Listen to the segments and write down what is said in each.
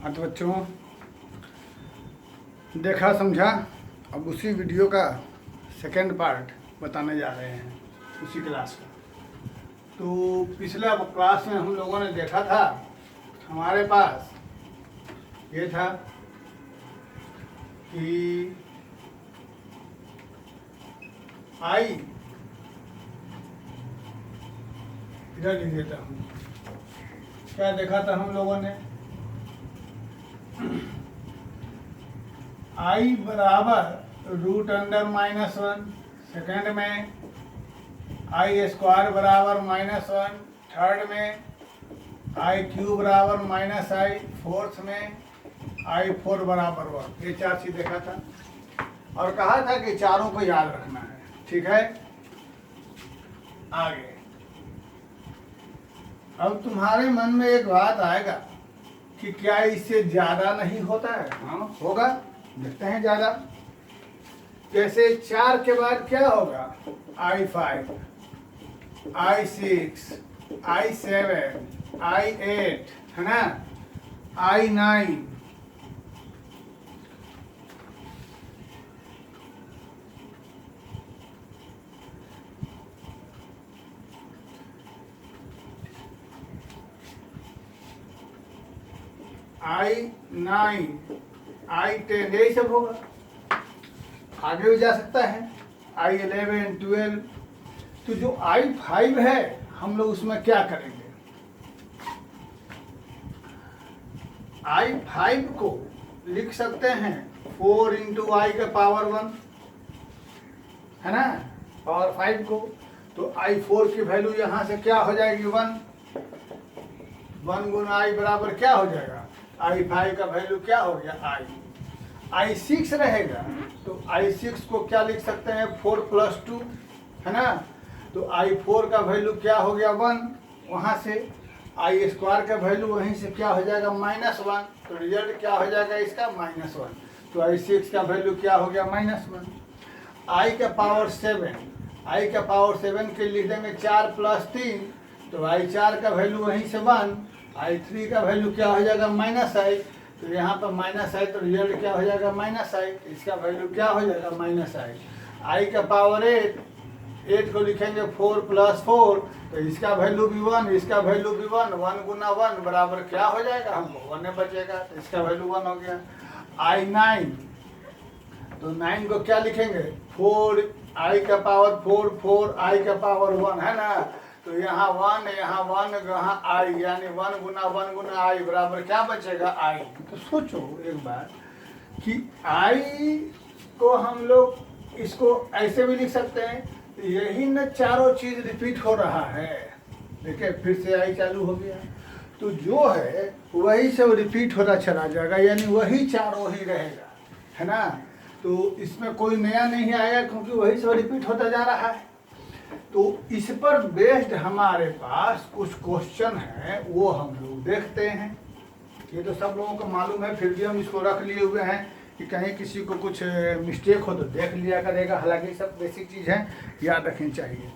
हाँ तो बच्चों, देखा समझा। अब उसी वीडियो का सेकंड पार्ट बताने जा रहे हैं उसी क्लास का। तो पिछले क्लास में हम लोगों ने देखा था, हमारे पास ये था कि आई, इधर लिख देता हूँ, क्या देखा था हम लोगों ने, आई बराबर रूट अंडर -1, सेकेंड में आई स्क्वायर बराबर -1, थर्ड में आई क्यूब बराबर -i, फोर्थ में आई 4 बराबर 1। ये 4 चीज देखा था और कहा था कि चारों को याद रखना है। ठीक है, आगे अब तुम्हारे मन में एक बात आएगा कि क्या इससे ज्यादा नहीं होता है? हाँ होगा, देखते हैं ज्यादा। जैसे 4 के बाद क्या होगा? I5, I6, I7, I8, है ना, I9, I9, I10, यही सब होगा। आगे भी जा सकता है, I11, 12। तो जो I5 है हम लोग उसमें क्या करेंगे? I5 को लिख सकते हैं 4 × I का पावर 1, है ना, पावर 5 को। तो I4 की वैल्यू यहाँ से क्या हो जाएगी? 1 गुना I बराबर क्या हो जाएगा? I5 का वैल्यू क्या हो गया? I6 रहेगा तो I6 को क्या लिख सकते हैं? 4 + 2, है ना। तो I4 का वैल्यू क्या हो गया? 1। वहाँ से I स्क्वायर का वैल्यू वहीं से क्या हो जाएगा? -1। तो रिजल्ट क्या हो जाएगा इसका? -1। तो I6 का वैल्यू क्या हो गया? -1। I का पावर 7, I का पावर 7 के लिख देंगे 4 + 3, तो I4 का वैल्यू वहीं से 1। I3 का वैल्यू क्या हो जाएगा? -i। तो यहाँ पर -i, तो रिजल्ट क्या हो जाएगा? -i। इसका वैल्यू क्या हो जाएगा? -i। I का पावर 8 को लिखेंगे 4 + 4, तो इसका वैल्यू भी 1, इसका वैल्यू भी 1। 1 गुना 1 बराबर क्या हो जाएगा? हमको 1 बचेगा, तो इसका वैल्यू 1 हो गया। I9, तो 9 को क्या लिखेंगे? 4, I का पावर 4, 4 I का पावर 1, है ना। तो यहाँ 1, यहाँ 1, यहाँ I, यानी 1 गुना I बराबर क्या बचेगा? I। तो सोचो एक बार कि I को हम लोग इसको ऐसे भी लिख सकते हैं। तो यही न चारों चीज रिपीट हो रहा है। देखिए फिर से I चालू हो गया, तो जो है वही सब रिपीट होता चला जाएगा, यानी वही चारों ही रहेगा, है ना। तो इसमें कोई नया नहीं आएगा क्योंकि वही सब रिपीट होता जा रहा है। तो इस पर बेस्ड हमारे पास कुछ क्वेश्चन है, वो हम लोग देखते हैं। ये तो सब लोगों को मालूम है, फिर भी हम इसको रख लिए हुए हैं कि कहीं किसी को कुछ मिस्टेक हो तो देख लिया करेगा। हालांकि सब बेसिक चीज़ है, याद रखनी चाहिए।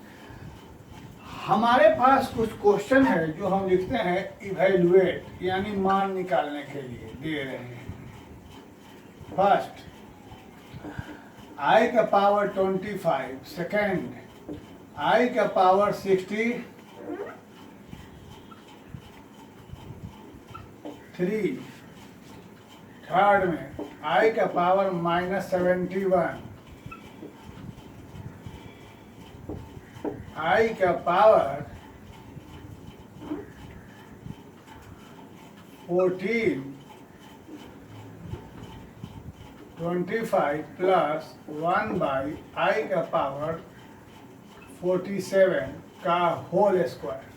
हमारे पास कुछ क्वेश्चन है जो हम लिखते हैं इवैल्यूएट, यानी मान निकालने के लिए दे रहे हैं। फर्स्ट I का पावर 25, सेकेंड I का पावर 63, थर्ड में I का पावर -71, I का पावर 14, 25 + 1/I का पावर 47 का होल स्क्वायर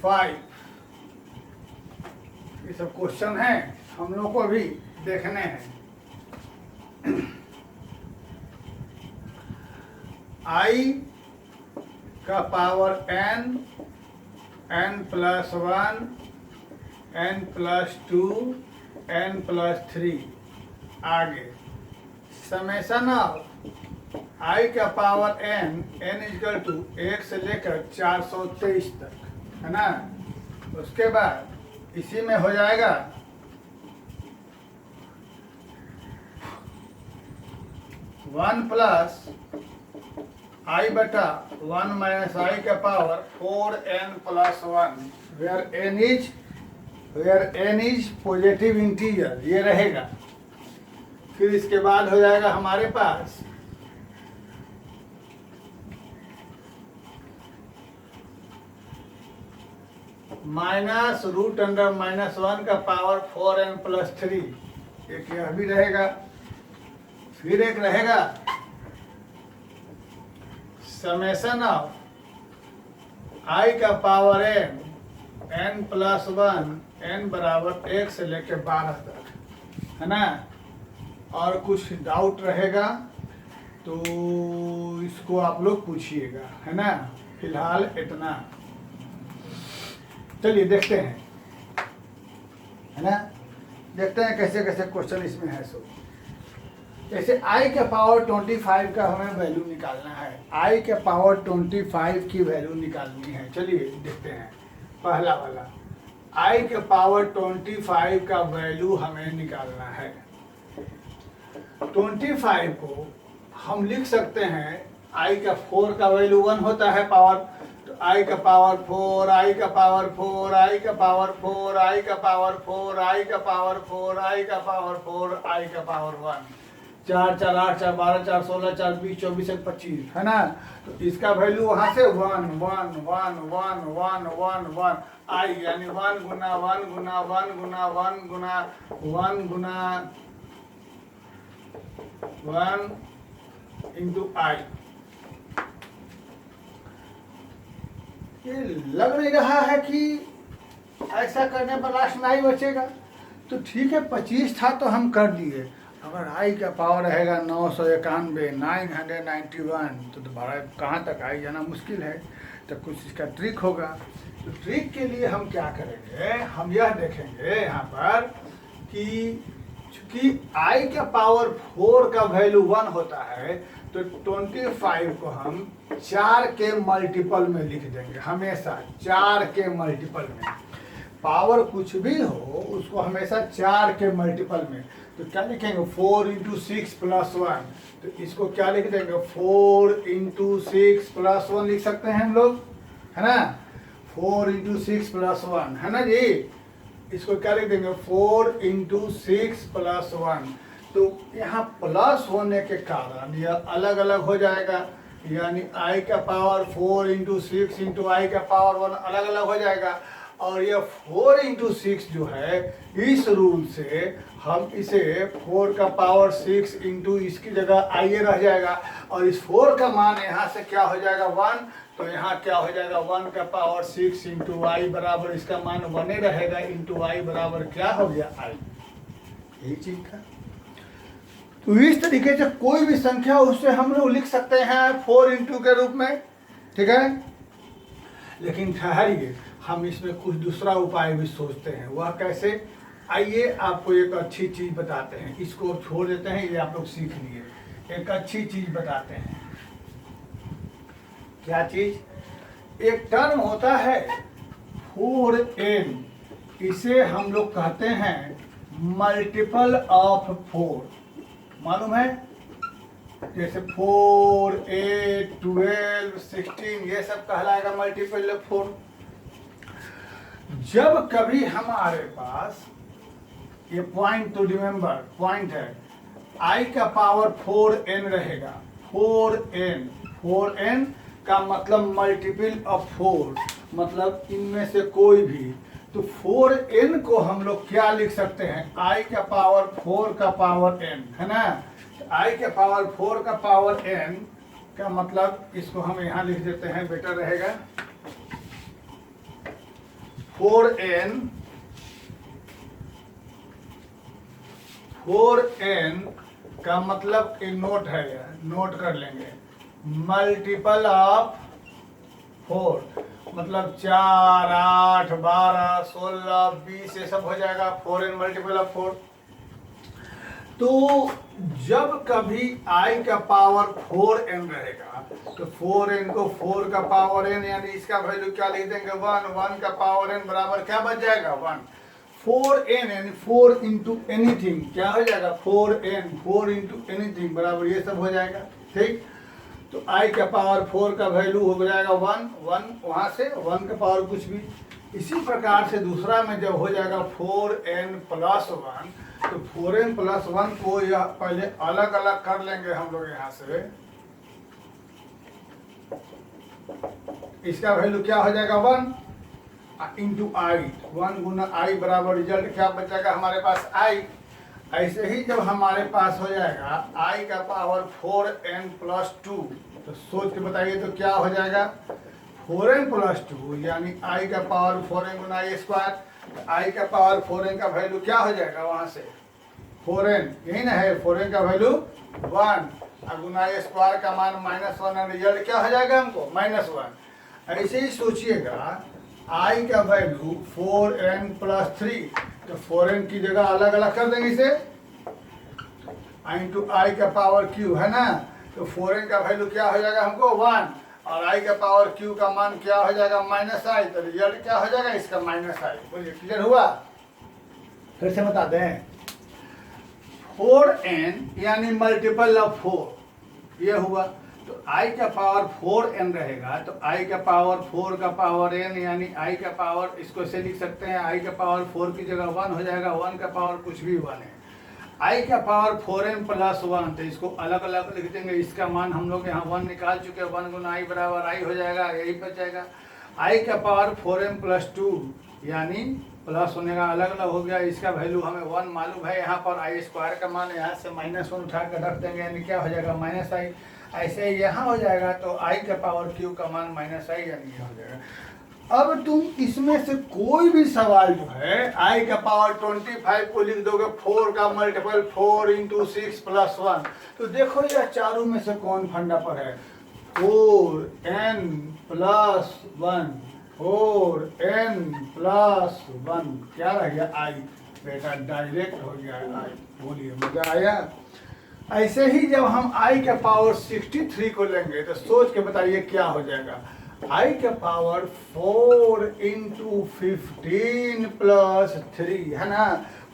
5। ये सब क्वेश्चन हैं, हम लोग को भी देखने हैं। I का power n, n + 1, n + 2, n + 3। आगे समेशन ऑफ I का पावर n, n = 1 से लेकर 423 तक, है ना। उसके बाद इसी में हो जाएगा 1 प्लस I बटा 1 माइनस I का power 4n plus 1 where n is positive integer, ये रहेगा। फिर इसके बाद हो जाएगा हमारे पास माइनस रूट अंडर माइनस 1 का पावर 4n प्लस 3, एक यह भी रहेगा। फिर एक रहेगा समेशन ऑफ I का पावर n प्लस 1, n बराबर 1 से लेके 12 तक, है ना। और कुछ डाउट रहेगा तो इसको आप लोग पूछिएगा, है ना। फिलहाल इतना, चलिए देखते हैं, है ना। देखते हैं कैसे कैसे क्वेश्चन इसमें है। सो जैसे I के पावर 25 का हमें वैल्यू निकालना है, I के पावर 25 की वैल्यू निकालनी है। चलिए देखते हैं पहला वाला, I के पावर 25 का वैल्यू हमें निकालना है। 25 को हम लिख सकते हैं, I का 4 का वैल्यू 1 होता है पावर, तो I का पावर 4, I का पावर 4, I का पावर 4, I का पावर 4, I का पावर 4, I का पावर 4, I का पावर 1, 4 4 8 4 12 4 16 4 20 24 25, है ना। तो इसका वैल्यू वहां से 1 1 1 1 1 1 1 I यानी 1 गुना 1 गुना 1 गुना 1 गुना 1 गुना 1 इंटू I। ये लग नहीं रहा है कि ऐसा करने पर लास्ट में I बचेगा, तो ठीक है 25 था तो हम कर दिए। अगर I का पावर रहेगा 991 991 तो दोबारा कहाँ तक I जाना मुश्किल है, तो कुछ इसका ट्रिक होगा। तो ट्रिक के लिए हम क्या करेंगे, हम यह देखेंगे यहाँ पर कि चूंकि I का पावर 4 का वैल्यू 1 होता है, तो 25 को हम 4 के मल्टीपल में लिख देंगे, हमेशा 4 के मल्टीपल में। पावर कुछ भी हो उसको हमेशा 4 के मल्टीपल में। तो क्या लिखेंगे 4 इंटू 6 प्लस 1, तो इसको क्या लिख देंगे 4 इंटू 6 प्लस 1 लिख सकते हैं हम लोग, है ना। 4 इंटू 6 प्लस 1, है ना जी। इसको क्या लिख देंगे 4 इंटू 6 प्लस 1। तो यहाँ प्लस होने के कारण यह अलग अलग हो जाएगा, यानी I का पावर 4 इंटू 6 इंटू I का पावर 1 अलग अलग हो जाएगा। और ये 4 इंटू 6 जो है, इस रूल से हम इसे 4 का पावर 6 इंटू इसकी जगह I रह जाएगा, और इस 4 का मान यहाँ से क्या हो जाएगा 1, तो यहाँ क्या हो जाएगा 1 का पावर 6 इंटू I बराबर इसका मान 1 रहेगा, इंटू I बराबर क्या हो गया I, यही चीज था। तो इस तरीके से कोई भी संख्या उससे हम लोग लिख सकते हैं 4 इंटू के रूप में, ठीक है। लेकिन ठहरिए, हम इसमें कुछ दूसरा उपाय भी सोचते हैं। वह कैसे, आइए आपको एक अच्छी चीज बताते हैं। इसको छोड़ देते हैं, ये आप लोग सीख लिए। एक अच्छी चीज बताते हैं। क्या चीज, एक टर्म होता है 4n, इसे हम लोग कहते हैं मल्टीपल ऑफ 4, मालूम है। जैसे 4 8 12 16 ये सब कहलाएगा मल्टीपल ऑफ 4। जब कभी हमारे पास ये पॉइंट, तो रिमेंबर पॉइंट है, I का पावर 4n रहेगा, 4n का मतलब मल्टीपल ऑफ 4, मतलब इनमें से कोई भी। तो 4n को हम लोग क्या लिख सकते हैं, I का पावर 4 का पावर n, है ना। I के पावर 4 का पावर n का मतलब, इसको हम यहाँ लिख देते हैं, बेटर रहेगा। 4n का मतलब एक नोट है, नोट कर लेंगे, मल्टीपल ऑफ 4, मतलब 4 8 12 16 20 ये सब हो जाएगा 4n मल्टीपल ऑफ 4। तो जब कभी I का पावर 4n रहेगा, तो 4n को 4 का पावर n, यानी इसका वैल्यू क्या लिख देंगे 1, 1 का पावर n बराबर क्या बच जाएगा 1। 4n यानी 4 इंटू एनीथिंग क्या हो जाएगा 4n 4 इंटू एनीथिंग बराबर ये सब हो जाएगा। ठीक, तो i का पावर 4 का वैल्यू हो जाएगा 1 1 वहाँ से 1 का पावर कुछ भी। इसी प्रकार से दूसरा में जब हो जाएगा 4n प्लस 1 तो 4n प्लस 1 को यह पहले अलग अलग कर लेंगे हम लोग यहाँ से। इसका वैल्यू क्या हो जाएगा 1 इंटू आई 1 गुना आई बराबर रिजल्ट क्या बचेगा हमारे पास i। ऐसे ही जब हमारे पास हो जाएगा i का पावर 4n प्लस 2 तो सोच के बताइए तो क्या हो जाएगा 4n प्लस 2 यानी i का पावर 4n गुना आई स्क्वायर। तो i का पावर 4n का वैल्यू क्या हो जाएगा वहाँ से 4n यही ना है 4n का वैल्यू 1 और गुना आई स्क्वायर का मान -1 और रिजल्ट क्या हो जाएगा हमको -1। ऐसे ही सोचिएगा i का वैल्यू 4n प्लस 3 तो 4n की जगह अलग अलग कर देंगे इसे इंटू आई का पावर q है ना। तो 4n का वैल्यू क्या हो जाएगा हमको 1 और i का पावर q का मान क्या हो जाएगा -i तो रिजल्ट क्या हो जाएगा इसका -i। बोलिए क्लियर हुआ? फिर से बता दें 4n यानी मल्टीपल ऑफ 4 ये हुआ तो i का पावर 4n रहेगा तो i का पावर 4 का पावर n यानी i का पावर इसको ऐसे लिख सकते हैं i का पावर 4 की जगह 1 हो जाएगा 1 का पावर कुछ भी 1 है। i का पावर 4n प्लस 1 तो इसको अलग अलग लिख देंगे। इसका मान हम लोग यहाँ 1 निकाल चुके हैं 1 गुना i बराबर i हो जाएगा यही बच जाएगा। i का पावर 4n प्लस 2 यानी प्लस होने का अलग अलग हो गया। इसका वैल्यू हमें 1 मालूम है यहाँ पर i स्क्वायर का मान यहाँ से -1 उठा कर रख देंगे यानी क्या हो जाएगा -i। ऐसे ही यहाँ हो जाएगा तो i का पावर q का मान -i यानी ये हो जाएगा। अब तुम इसमें से कोई भी सवाल जो है i का पावर 25 को लिख दोगे 4 का मल्टीपल 4 इंटू 6 प्लस 1 तो देखो यह चारों में से कौन फंडा पर है 4n प्लस 1 4n प्लस 1 क्या रह गया i बेटा डायरेक्ट हो गया i। बोलिए मजा आया? ऐसे ही जब हम i का पावर 63 को लेंगे तो सोच के बताइए क्या हो जाएगा i का पावर 4 इंटू 15 प्लस 3 है ना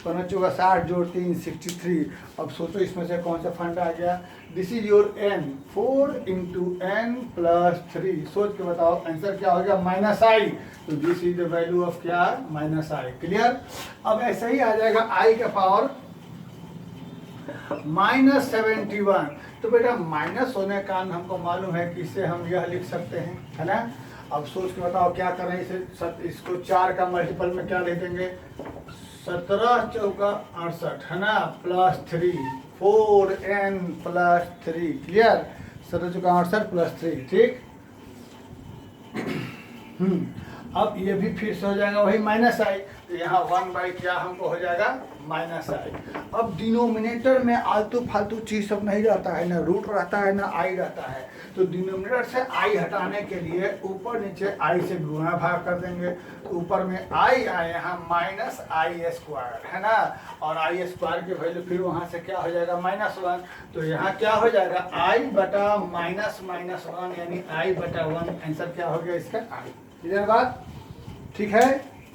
5 चौका 60 जोड़ 3 63। अब सोचो इसमें से कौन सा फंड आ गया this is your n 4 into n plus 3 सोच के बताओ आंसर क्या हो गया -i तो this is the value of क्या -i। क्लियर? अब ऐसे ही आ जाएगा i का पावर -71 तो बेटा माइनस होने का हमको मालूम है कि इससे हम यह लिख सकते हैं है ना। अब सोच के बताओ क्या करें इसे इसको 4 का मल्टीपल में क्या लिख देंगे 17 चौका 68 है ना प्लस 3 4n प्लस 3 क्लियर 17 चौका 68 प्लस 3 ठीक। अब ये भी फिर से हो जाएगा वही -i तो यहाँ 1 क्या हमको हो जाएगा -i। अब डिनोमिनेटर में आलतू फालतू चीज सब नहीं रहता है ना रूट रहता है ना i रहता है तो डिनोमिनेटर से i हटाने के लिए ऊपर नीचे i से गुणा भाग कर देंगे तो ऊपर में i आए यहाँ -i स्क्वायर है ना और i स्क्वायर के वैल्यू फिर वहाँ से क्या हो जाएगा -1 तो यहाँ क्या हो जाएगा i बटा -1 यानी i बटा 1 आंसर क्या हो गया इसका i। क्लियर बात? ठीक है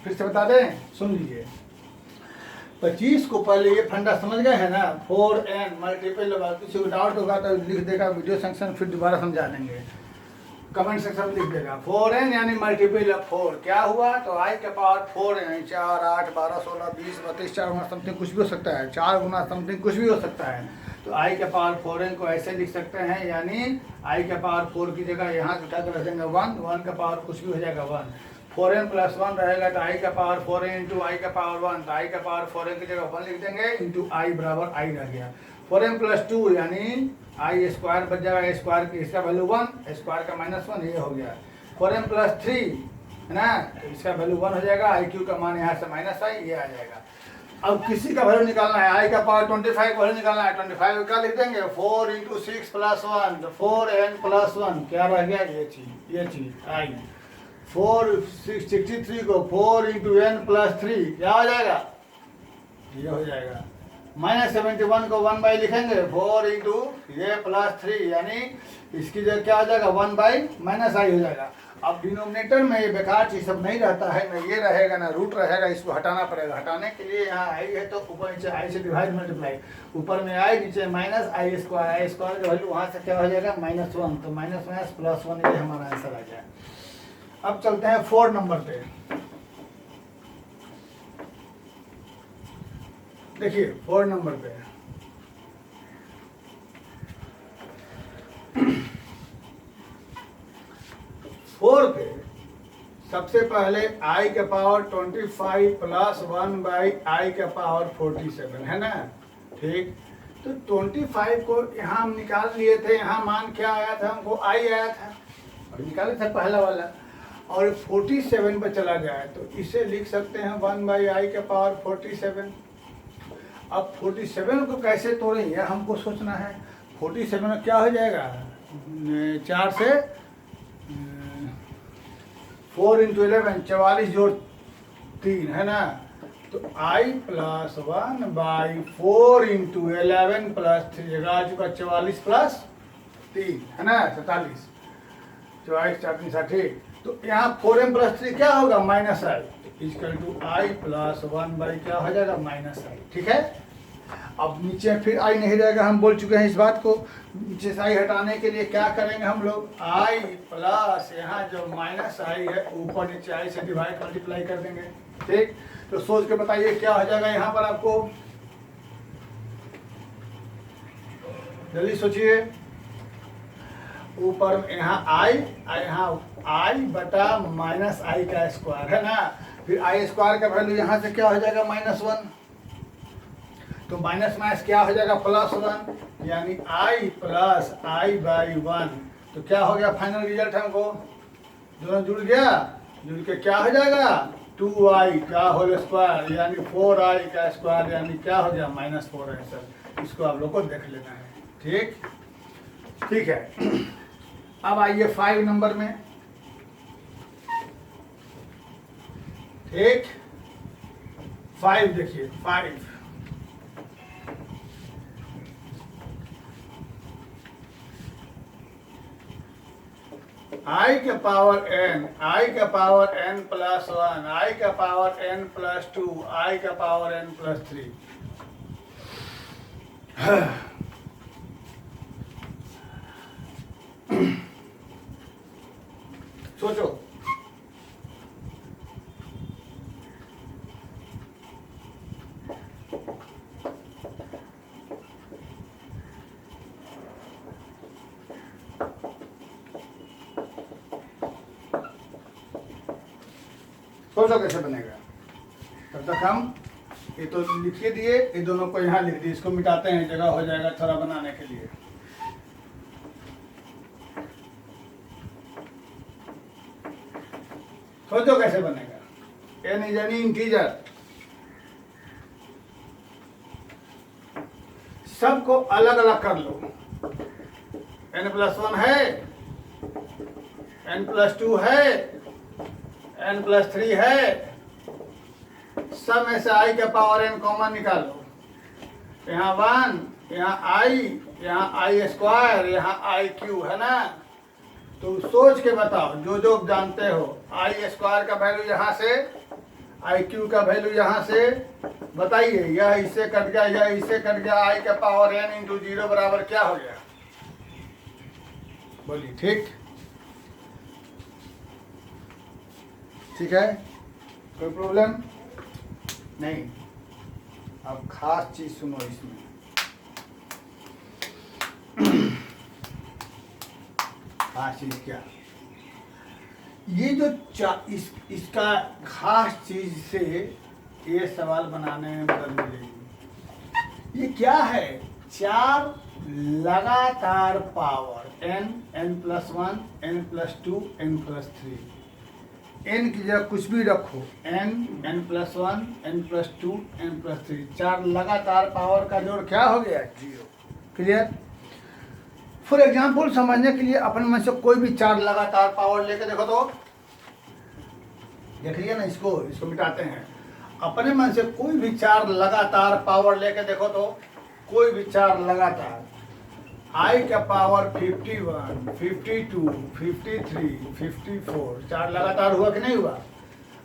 फिर से बता दें सुन लीजिए 25 को पहले ये फंडा समझ गए हैं ना 4n मल्टीपल किसी को डाउट होगा तो लिख देगा वीडियो सेक्शन फिर दोबारा समझा देंगे कमेंट सेक्शन में लिख देगा 4n यानी मल्टीपल ऑफ 4 क्या हुआ तो i के पावर 4 यानी 4 8 12 16 20 32 4 गुना समथिंग कुछ भी हो सकता है 4 गुना समथिंग कुछ भी हो सकता है तो i के पावर 4n को ऐसे लिख सकते हैं यानी i के पावर 4 की जगह यहाँ उठा कर रख देंगे 1 का पावर कुछ भी हो जाएगा 1 4n प्लस 1 रहेगा तो i का पावर 4n इंटू आई का पावर 1 तो i का पावर 4n की जगह 1 लिख देंगे इंटू आई बराबर i रह गया 4n प्लस 2 यानी i स्क्वायर बच जाएगा स्क्वायर की इसका वैल्यू 1 स्क्वायर का -1 ये हो गया 4n प्लस 3 है ना तो इसका वैल्यू 1 हो जाएगा आई क्यू का मान यहाँ से -i ये आ जाएगा। अब किसी का वैल्यू निकालना है i का पावर 25 वैल्यू निकालना है 25 का लिख देंगे 4 इंटू 6 प्लस 1 तो 4n प्लस 1 क्या रह गया ये चीज i 463 को 4 इंटू n प्लस 3 क्या हो जाएगा ये हो जाएगा -71 को 1 लिखेंगे 4 इंटू ये प्लस 3 यानी इसकी जगह क्या हो जाएगा 1 - i हो जाएगा। अब डिनोमिनेटर में ये बेकार चीज सब नहीं रहता है, ना ये रहेगा ना रूट रहेगा, इसको हटाना पड़ेगा। हटाने के लिए यहाँ आई है तो ऊपर नीचे आई से डिवाइड मल्टीप्लाई, ऊपर में आई नीचे माइनस आई स्क्वायर का वैल्यू वहाँ से क्या हो जाएगा -1, तो माइनस माइनस +1, ये हमारा आंसर आ गया। अब चलते हैं 4 नंबर पे। देखिए 4 नंबर पे 4 पे सबसे पहले i के पावर 25 प्लस 1 बाई आई के पावर 47 है ना, ठीक। तो 25 को यहाँ हम निकाल लिए थे, यहाँ मान क्या आया था हमको i आया था और निकाले थे पहला वाला, और 47 पे चला जाए तो इसे लिख सकते हैं 1 बाई आई के पावर 47। अब 47 को कैसे तोड़ें यह हमको सोचना है। 47 में क्या हो जाएगा, 4 से 4 × 11 44 जोड़ 3 है ना, तो i + 1 बाई 4 × 11 + 3 आ चुका 44 + 3 है ना 47, 44 4 3 60। तो यहाँ 4m + 3 क्या होगा -i, equal to i + 1 by क्या हो जाएगा -i, ठीक है। अब नीचे फिर i नहीं रहेगा, हम बोल चुके हैं इस बात को। नीचे से i हटाने के लिए क्या करेंगे हम लोग, i प्लस यहाँ जो -i है ऊपर नीचे i से डिवाइड मल्टीप्लाई कर देंगे, ठीक। तो सोच के बताइए क्या हो जाएगा यहाँ पर आपको, जल्दी सोचिए। ऊपर यहाँ i यहाँ i बटा -i का स्क्वायर है ना, फिर i स्क्वायर का वैल्यू यहाँ से क्या हो जाएगा -1, तो माइनस माइनस क्या हो जाएगा +1, यानी i + i/1। तो क्या हो गया फाइनल रिजल्ट हमको, दोनों जुड़ गया, जुड़ के क्या हो जाएगा 2i का होल स्क्वायर यानी 4i का स्क्वायर, यानी क्या हो गया -4 आंसर। इसको आप लोग को देख लेना है, ठीक ठीक है। अब आइए 5 नंबर में, ठीक 5 देखिए 5 i के पावर n + 1 i के पावर n + 2 i के पावर n + 3। सोचो कैसे बनेगा। तब तक हम ये तो लिखिए दिए, ये दोनों को यहाँ लिख दिए, इसको मिटाते हैं, जगह हो जाएगा थोड़ा बनाने के लिए। सोचो कैसे बनेगा, n यानी इंटीजर, सबको अलग अलग कर लो। n + 1 है, n + 2 है, n + 3 है, सब में से i के पावर n कॉमन निकालो। यहाँ 1, यहाँ i, यहाँ i², यहाँ iq है ना। तो सोच के बताओ, जो जो जानते हो, i² का वैल्यू यहाँ से, iq का वैल्यू यहाँ से, बताइए। यह इससे कट गया, यह इससे कट गया, i के पावर n × 0 बराबर क्या हो गया, बोलिए। ठीक ठीक है, कोई प्रॉब्लम नहीं। अब खास चीज सुनो इसमें, खास चीज क्या, ये जो इसका खास चीज से ये सवाल बनाने में मदद मिलेगी। ये क्या है, 4 लगातार power n, n+1, n+2, n+3। n की जगह कुछ भी रखो, n, n+1, n+2, n+3, 4 लगातार पावर का जोड़ क्या हो गया 0। क्लियर। फॉर एग्जाम्पल समझने के लिए अपने मन से कोई भी 4 लगातार पावर लेके देखो तो, देख लिया ना, इसको मिटाते हैं। अपने मन से कोई भी 4 लगातार पावर लेके देखो तो, कोई भी 4 लगातार, आई का पावर 51, 52, 53, 54, 4 लगातार हुआ कि नहीं हुआ।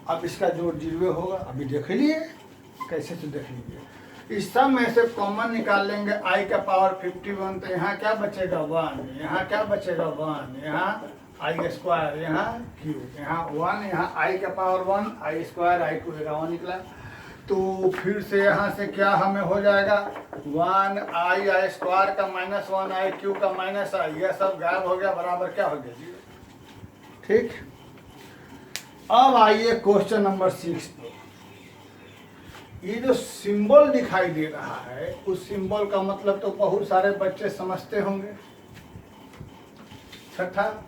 अब इसका जोड़ 0 होगा, अभी देख लिए कैसे तो देख लीजिए। इस सब में से कॉमन निकाल लेंगे। आई का पावर 51, तो यहाँ क्या बचेगा 1, यहाँ क्या बचेगा 1, यहाँ आई स्क्वायर, यहाँ क्यूब, यहाँ 1, यहाँ आई का पावर 1, आई स्क्वायर, आई क्यूब 1 निकला। तो फिर से यहाँ से क्या हमें हो जाएगा 1 आई स्क्वायर का -1 आई क्यूब का माइनस आई, यह सब गायब हो गया, बराबर क्या हो गया 0। ठीक, अब आइए क्वेश्चन नंबर 6 पे। ये जो सिंबल दिखाई दे रहा है, उस सिंबल का मतलब तो बहुत सारे बच्चे समझते होंगे। छठा,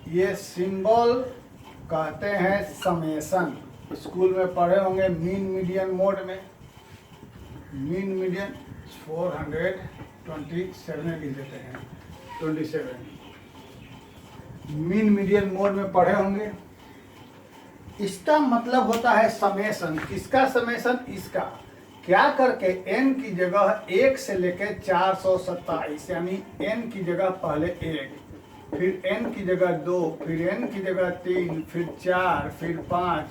ये सिंबल कहते हैं समेशन। स्कूल में पढ़े होंगे मीन मीडियन मोड में। मीन मीडियन 427 लिख देते हैं, 27 मीन मीडियन मोड में पढ़े होंगे। इसका मतलब होता है समेशन। किसका समेशन? इसका। क्या करके n की जगह 1 से लेकर 427, यानी n की जगह पहले 1, फिर n की जगह 2, फिर n की जगह 3, फिर 4, फिर 5,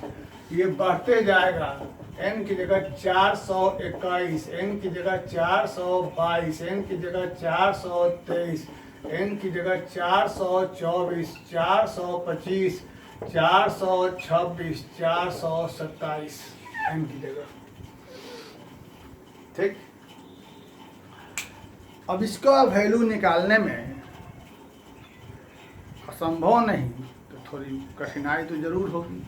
ये बढ़ते जाएगा। n की जगह 421, n की जगह 422, n की जगह 423, n की जगह 424, 425, 426, 427 n की जगह। ठीक, अब इसका वैल्यू निकालने में असंभव नहीं तो थोड़ी कठिनाई तो जरूर होगी,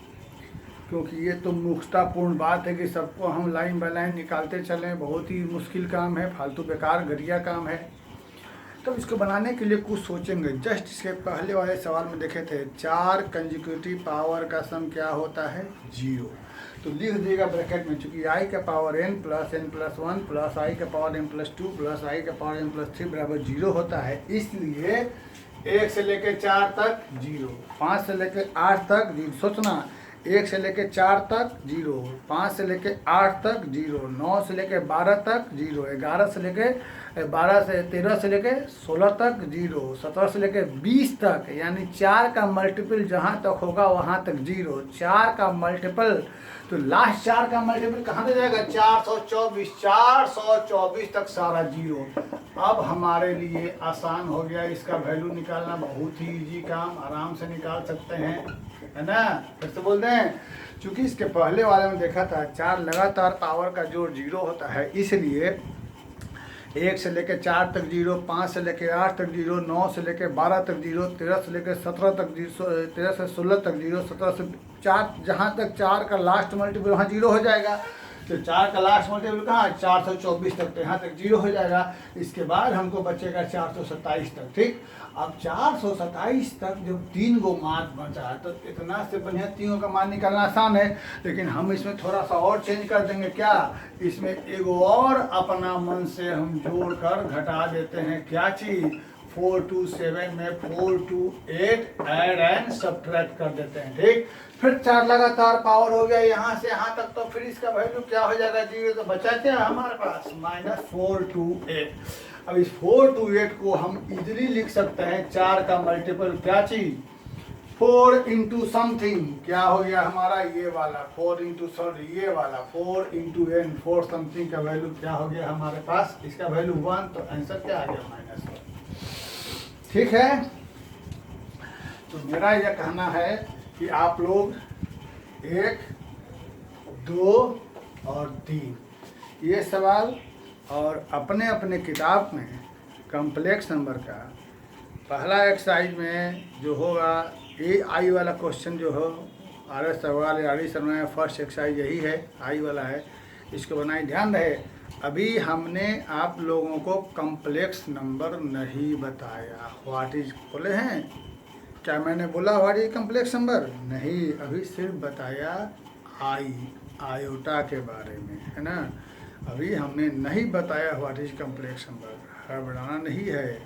क्योंकि ये तो मूर्खतापूर्ण बात है कि सबको हम लाइन बाय लाइन निकालते चलें। बहुत ही मुश्किल काम है, फालतू बेकार घटिया काम है। तो इसको बनाने के लिए कुछ सोचेंगे। जस्ट इसके पहले वाले सवाल में देखे थे 4 कंसेक्यूटिव पावर का सम क्या होता है 0। तो लिख देगा ब्रैकेट में, चूंकि आई का power n plus n plus 1 plus i का power n plus 2 plus i का पावर n प्लस 3 बराबर 0 होता है। इसलिए 1 से लेकर 4 तक 0, 5 से लेकर 8 तक 0। सोचना, 1 से लेकर 4 तक 0, 5 से लेकर 8 तक 0, 9 से लेकर 12 तक 0, 11 से लेकर 13 से लेकर 16 तक 0, 17 से लेकर 20 तक, यानी 4 का मल्टीपल जहाँ तक होगा वहाँ तक 0। 4 का मल्टीपल, तो लास्ट 4 का मल्टीपल कहाँ तक जाएगा 424, 424 तक सारा 0। अब हमारे लिए आसान हो गया, इसका वैल्यू निकालना बहुत ही इजी काम, आराम से निकाल सकते हैं, है ना। फिर से बोलते हैं, चूंकि इसके पहले वाले में देखा था 4 लगातार पावर का जोड़ 0 होता है, इसलिए 1 से लेकर 4 तक 0, 5 से लेकर 8 तक 0, 9 से लेकर 12 तक 0, 13 से लेकर 17 तक 0, 13 से 16 तक 0, 17 से 4, जहाँ तक 4 का लास्ट मल्टीपल वहाँ 0 हो जाएगा। तो 4 का लास्ट मल्टीपल कहाँ, 424 तक, तो यहाँ तक 0 हो जाएगा। इसके बाद हमको बचेगा 427 तक। ठीक, अब 427 तक जब 3 गो मान बचा है, तो इतना से बढ़िया 3 का मान निकालना आसान है। लेकिन हम इसमें थोड़ा सा और चेंज कर देंगे। क्या, इसमें एगो और अपना मन से हम जोड़ कर घटा देते हैं। क्या चीज़, 4 to 7 में 4 to 8 ऐड एंड सब्ट्रैक्ट कर देते हैं। ठीक, फिर 4 लगातार पावर हो गया यहाँ से यहाँ तक, तो फिर इसका वैल्यू क्या हो जाएगा 0। तो बचा क्या हमारे पास -4 to 8। अब इस 4 to 8 को हम इजीली लिख सकते हैं 4 का मल्टीपल, क्या चीज 4 into समथिंग, क्या हो गया हमारा ये वाला 4 into सॉरी ये वाला 4 into n, 4 समथिंग का वैल्यू क्या हो गया हमारे पास, इसका वैल्यू 1, तो आंसर क्या आ गया -1। ठीक है, तो मेरा यह कहना है कि आप लोग 1, 2 और 3 ये सवाल और अपने अपने किताब में कॉम्प्लेक्स नंबर का पहला एक्सरसाइज में जो होगा, ये आई वाला क्वेश्चन जो हो RS सवाल या RD शर्मा में फर्स्ट एक्सरसाइज यही है, आई वाला है, इसको बनाए। ध्यान रहे, अभी हमने आप लोगों को कॉम्प्लेक्स नंबर नहीं बताया। व्हाट इज बोले हैं, क्या मैंने बोला व्हाट इज कॉम्प्लेक्स नंबर? नहीं, अभी सिर्फ बताया आयोटा के बारे में, है ना। अभी हमने नहीं बताया व्हाट इज कॉम्प्लेक्स नंबर। हड़बड़ाना नहीं है,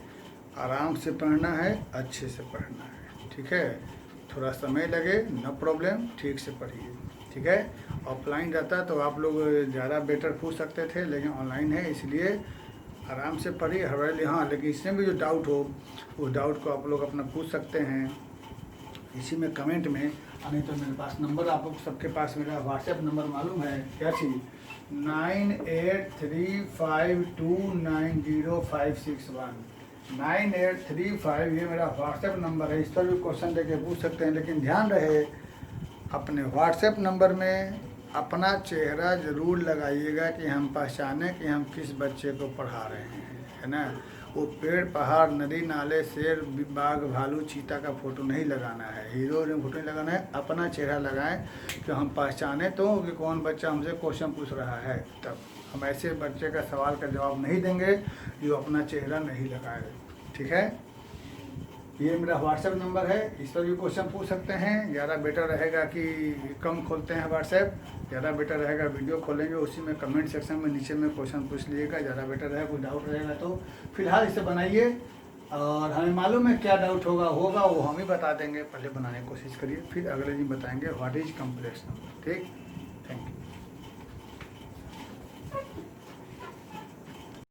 आराम से पढ़ना है, अच्छे से पढ़ना है। ठीक है, थोड़ा समय लगे नो प्रॉब्लम, ठीक से पढ़िए। ठीक है, ऑफलाइन रहता तो आप लोग ज़्यादा बेटर पूछ सकते थे, लेकिन ऑनलाइन है इसलिए आराम से पढ़िए हवेली। हाँ, लेकिन इसमें भी जो डाउट हो वो डाउट को आप लोग अपना पूछ सकते हैं इसी में कमेंट में। नहीं तो मेरे पास नंबर, आप लोग सबके पास मेरा व्हाट्सएप नंबर मालूम है क्या चीज़, 9835290561 9835, ये मेरा व्हाट्सएप नंबर है। इस पर भी क्वेश्चन देके पूछ सकते हैं, लेकिन ध्यान रहे अपने व्हाट्सएप नंबर में अपना चेहरा ज़रूर लगाइएगा कि हम पहचानें कि हम किस बच्चे को पढ़ा रहे हैं, है ना। वो पेड़ पहाड़ नदी नाले शेर बाघ भालू चीता का फ़ोटो नहीं लगाना है, हीरो हीरोइन फोटो नहीं लगाना है। अपना चेहरा लगाएं कि हम पहचानें तो कि कौन बच्चा हमसे क्वेश्चन पूछ रहा है। तब हम ऐसे बच्चे का सवाल का जवाब नहीं देंगे जो अपना चेहरा नहीं लगाए, ठीक है। ये मेरा व्हाट्सएप नंबर है, इस पर भी क्वेश्चन पूछ सकते हैं। ज़्यादा बेटर रहेगा कि कम खोलते हैं व्हाट्सएप, ज़्यादा बेटर रहेगा वीडियो खोलेंगे, उसी में कमेंट सेक्शन में नीचे में क्वेश्चन पूछ लीजिएगा, ज़्यादा बेटर रहेगा। कोई डाउट रहेगा तो फिलहाल इसे बनाइए, और हमें मालूम है क्या डाउट होगा वो हम ही बता देंगे। पहले बनाने की कोशिश करिए, फिर अगले दिन बताएंगे व्हाट इज कॉम्प्लेक्स नंबर। ठीक, थैंक यू।